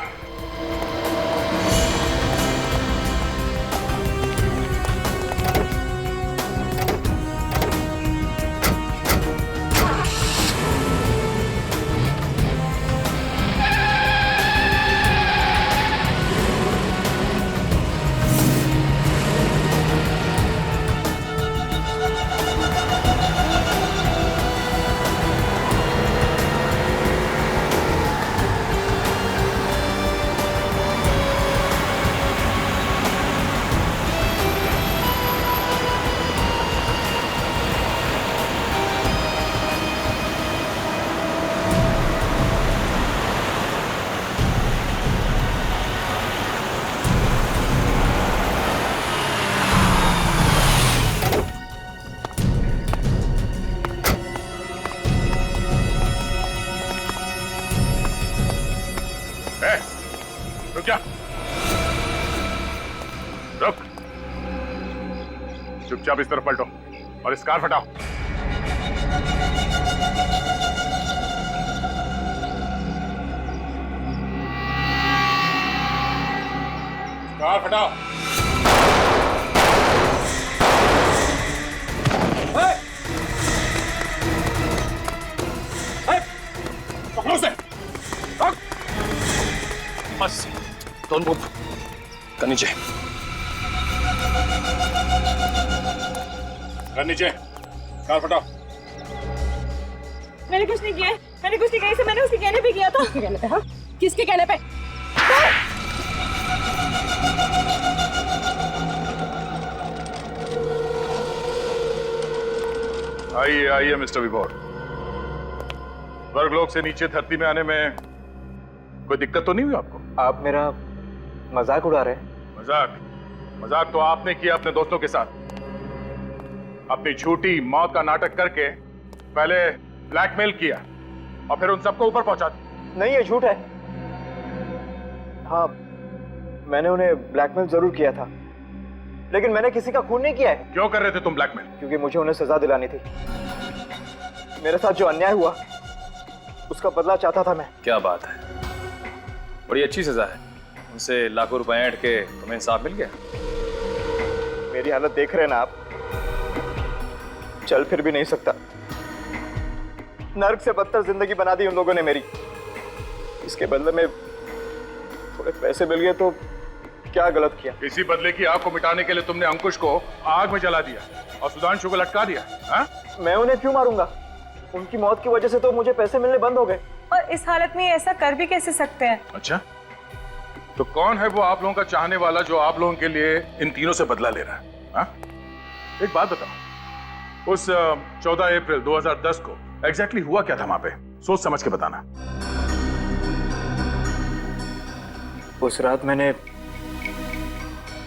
S3: रुक जा, रुक। चुपचाप इस तरफ पलटो और इस कार हटाओ। कार हटाओ। पकड़ो से।
S4: बस, डोंट मूव। कर नीचे।
S3: कर नीचे। कार हटाओ।
S8: मैंने कुछ नहीं किया, मैंने कुछ नहीं किया, इसे मैंने उसके कहने पे किया था। किसके कहने पे? हाँ, किसके कहने पे?
S3: आइए आइए मिस्टर विभोर। स्वर्गलोक से नीचे धरती में आने में कोई दिक्कत तो नहीं हुई आपको?
S9: आप मेरा मजाक उड़ा रहे हैं?
S3: मजाक? मजाक तो आपने किया अपने दोस्तों के साथ। अपनी झूठी मौत का नाटक करके पहले ब्लैकमेल किया और फिर उन सबको ऊपर पहुंचा दिया।
S9: नहीं, ये झूठ है। हाँ, मैंने उन्हें ब्लैकमेल जरूर किया था, लेकिन मैंने किसी का खून नहीं किया है।
S3: क्यों कर रहे थे तुम ब्लैकमेल?
S9: क्योंकि मुझे उन्हें सजा दिलानी थी। मेरे साथ जो अन्याय हुआ उसका बदला चाहता था मैं।
S4: क्या बात है, बड़ी अच्छी सजा है। उनसे लाखों रुपए ऐंठ के तुम्हें इंसाफ मिल गया।
S9: मेरी हालत देख रहे हैं ना आप, चल फिर भी नहीं सकता। नर्क से बदतर जिंदगी बना दी उन लोगों ने मेरी। इसके बदले में थोड़े पैसे मिल गए तो क्या गलत किया?
S3: इसी बदले की आग को मिटाने के लिए तुमने अंकुश को आग में जला दिया और सुधांशु को लटका दिया। हा?
S9: मैं उन्हें क्यों मारूंगा? उनकी मौत की वजह से तो मुझे पैसे मिलने बंद हो गए।
S11: और इस हालत में ऐसा कर भी कैसे सकते हैं?
S3: अच्छा, तो कौन है वो आप लोगों का चाहने वाला जो आप लोगों के लिए इन तीनों से बदला ले रहा है? हा? एक बात बताओ, उस 14 अप्रैल 2010 को एग्जैक्टली हुआ क्या था वहां पे? सोच समझ के बताना।
S9: उस रात मैंने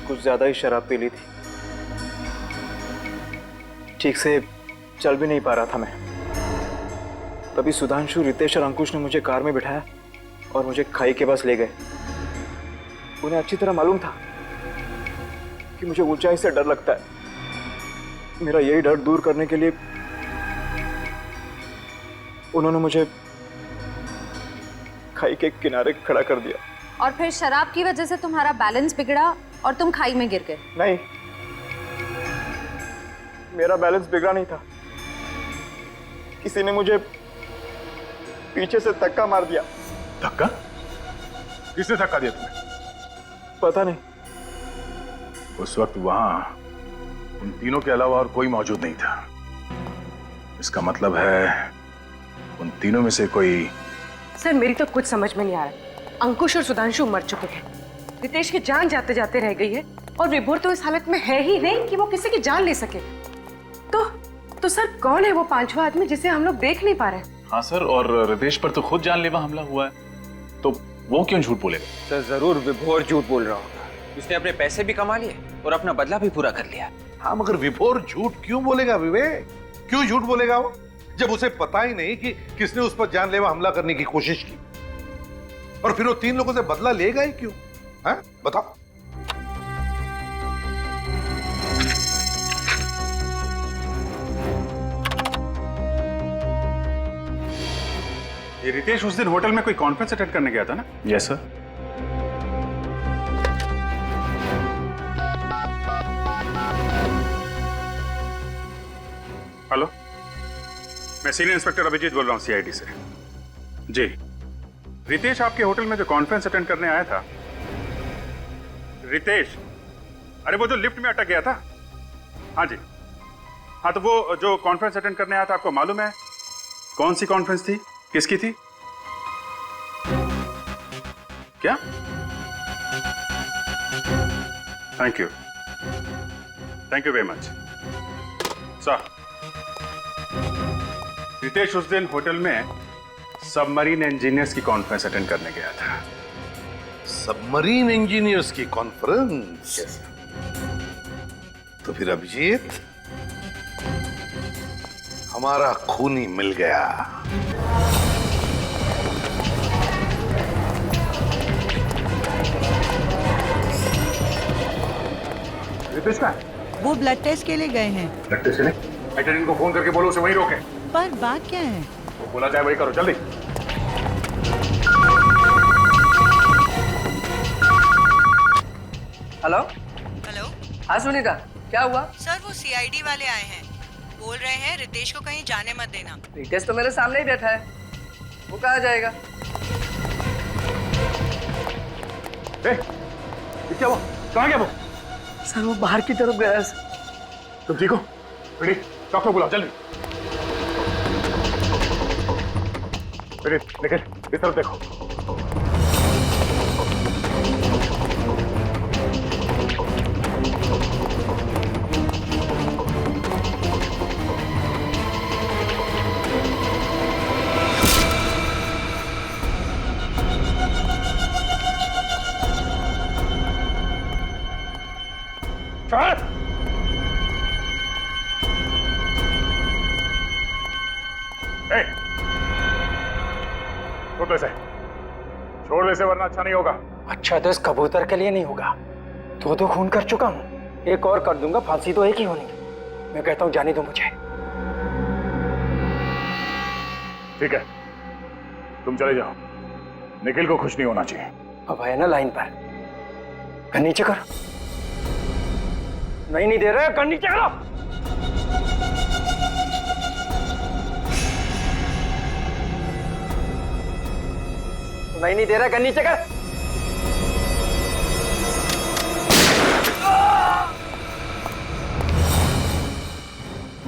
S9: कुछ ज्यादा ही शराब पी ली थी। ठीक से चल भी नहीं पा रहा था मैं। तभी सुधांशु, रितेश और अंकुश ने मुझे कार में बिठाया और मुझे खाई के पास ले गए। उन्हें अच्छी तरह मालूम था कि मुझे ऊंचाई से डर लगता है। मेरा यही डर दूर करने के लिए उन्होंने मुझे खाई के किनारे खड़ा कर दिया।
S2: और फिर शराब की वजह से तुम्हारा बैलेंस बिगड़ा और तुम खाई में गिर गए।
S9: नहीं, मेरा बैलेंस बिगड़ा नहीं था, किसी ने मुझे पीछे से धक्का मार दिया।
S3: धक्का? किसने धक्का दिया तुम्हें?
S9: पता नहीं।
S3: उस वक्त वहां उन तीनों के अलावा और कोई मौजूद नहीं था। इसका मतलब है उन तीनों में से कोई।
S14: सर मेरी तो कुछ समझ में नहीं आ रहा। अंकुश और सुधांशु मर चुके हैं, रितेश की जान जाते जाते रह गई है, और विभोर तो इस हालत में है ही नहीं कि वो किसी की जान ले सके। तो सर कौन है वो पांचवा आदमी जिसे हम लोग देख नहीं पा रहे?
S3: हाँ सर, और रितेश पर तो खुद जानलेवा हमला हुआ है, तो वो क्यों झूठ बोलेगा?
S13: सर जरूर विभोर झूठ बोल रहा होगा। उसने अपने पैसे भी कमा लिए और अपना बदला भी पूरा कर लिया।
S7: हाँ मगर विभोर झूठ क्यों बोलेगा विवेक? क्यों झूठ बोलेगा वो, जब उसे पता ही नहीं कि किसने उस पर जानलेवा हमला करने की कोशिश की, और फिर वो तीन लोगों से बदला लेगा ही क्यों? हैं? बताओ।
S3: ये रितेश उस दिन होटल में कोई कॉन्फ्रेंस अटेंड करने गया था ना? Yes sir.
S18: हेलो, मैं सीनियर इंस्पेक्टर अभिजीत बोल रहा हूँ सीआईडी से। जी, रितेश आपके होटल में जो कॉन्फ्रेंस अटेंड करने आया था। रितेश, अरे वो जो लिफ्ट में अटक गया था। हाँ जी, हाँ तो वो जो कॉन्फ्रेंस अटेंड करने आया था, आपको मालूम है कौन सी कॉन्फ्रेंस थी, किसकी थी? क्या? Thank you very much sir. Ritesh उस दिन होटल में सबमरीन इंजीनियर्स की कॉन्फ्रेंस अटेंड करने गया था।
S7: सबमरीन इंजीनियर्स की कॉन्फ्रेंस? तो फिर अभिजीत, हमारा खूनी मिल गया।
S18: रितेश का
S19: वो ब्लड टेस्ट के लिए गए हैं।
S18: ब्लड टेस्ट के लिए? एटेंडेंट को फोन करके बोलो उसे वहीं रोके।
S19: पर बात क्या है?
S18: वो बोला जाए वही करो, जल्दी।
S20: हेलो
S19: हेलो,
S20: हाँ सुनीता, क्या हुआ?
S19: सर वो सीआईडी वाले आए हैं, बोल रहे हैं रितेश को कहीं जाने मत देना।
S20: रितेश तो मेरे सामने ही बैठा है, वो कहाँ जाएगा?
S18: क्या हुआ? कहाँ गया वो?
S20: सर वो बाहर की तरफ गया है।
S18: तुम ठीक हो? रेडी, डॉक्टर बुलाओ जल्दी। निकल, इस तरफ देखो। छोड़ दे से, वरना अच्छा नहीं होगा।
S9: अच्छा तो इस कबूतर के लिए नहीं होगा, तो खून कर चुका हूँ, एक और कर दूंगा, फांसी तो एक ही होनी है। मैं कहता हूँ जाने दो मुझे।
S18: ठीक है, तुम चले जाओ, निखिल को खुश नहीं होना चाहिए।
S9: अब आया ना लाइन पर, कर नीचे कर। नहीं दे रहे, कर नीचे करो। नहीं दे रहा, कर नीचे कर।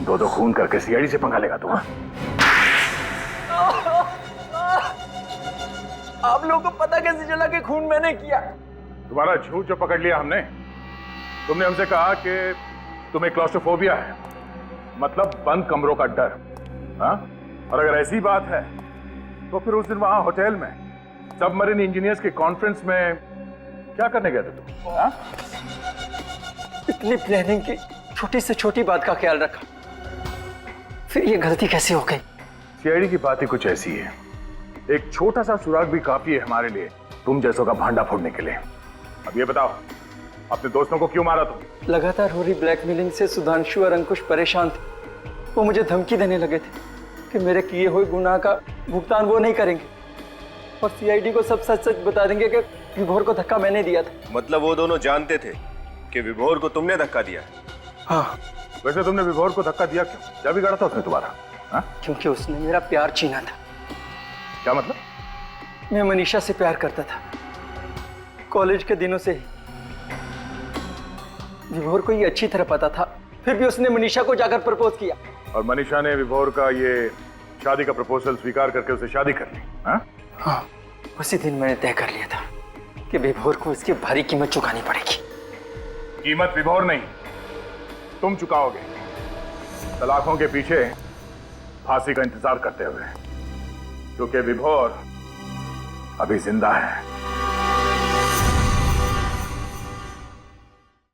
S3: दो खून करके सीआईडी से पंगा लेगा तू?
S9: आप लोगों को पता कैसे चला कि खून मैंने किया?
S18: तुम्हारा झूठ जो पकड़ लिया हमने। तुमने हमसे कहा कि तुम्हें क्लॉस्ट्रोफोबिया है, मतलब बंद कमरों का डर। हाँ? और अगर ऐसी बात है तो फिर उस दिन वहां होटल में सबमरीन इंजीनियर्स की कॉन्फ्रेंस में क्या करने गए थे तुम? हाँ?
S9: इतनी प्लानिंग की छोटी से छोटी बात का ख्याल रखा, फिर ये गलती कैसे हो गई?
S18: सीआईडी की बात ही कुछ ऐसी है, एक छोटा सा सुराग भी काफी है हमारे लिए तुम जैसों का भांडा फोड़ने के लिए। अब ये बताओ, अपने दोस्तों को क्यों मारा तुम?
S9: लगातार हो रही ब्लैकमेलिंग से सुधांशु और अंकुश परेशान थे। वो मुझे धमकी देने लगे थे कि मेरे किए हुए गुनाह का भुगतान वो नहीं करेंगे। और सीआईडी को सब सच सच बता देंगे कि विभोर को धक्का मैंने दिया था।
S10: मतलब वो दोनों जानते थे कि विभोर को तुमने धक्का दिया?
S9: हाँ।
S18: वैसे तुमने विभोर को धक्का दिया क्यों? क्या बिगाड़ा था उसने तुम्हारा? हाँ?
S9: क्योंकि उसने मेरा प्यार छीना था।
S18: क्या मतलब?
S9: मैं मनीषा से प्यार करता था कॉलेज के दिनों से ही। विभोर को ये अच्छी तरह पता था, फिर भी उसने मनीषा को जाकर प्रपोज किया।
S18: और मनीषा ने विभोर का ये शादी का प्रपोजल स्वीकार करके उसे शादी कर ली? हाँ?
S9: हाँ, उसी दिन मैंने तय कर लिया था कि विभोर को इसकी भारी कीमत चुकानी पड़ेगी।
S18: कीमत विभोर नहीं, तुम चुकाओगे, सलाखों के पीछे फांसी का इंतजार करते हुए, क्योंकि विभोर अभी जिंदा है।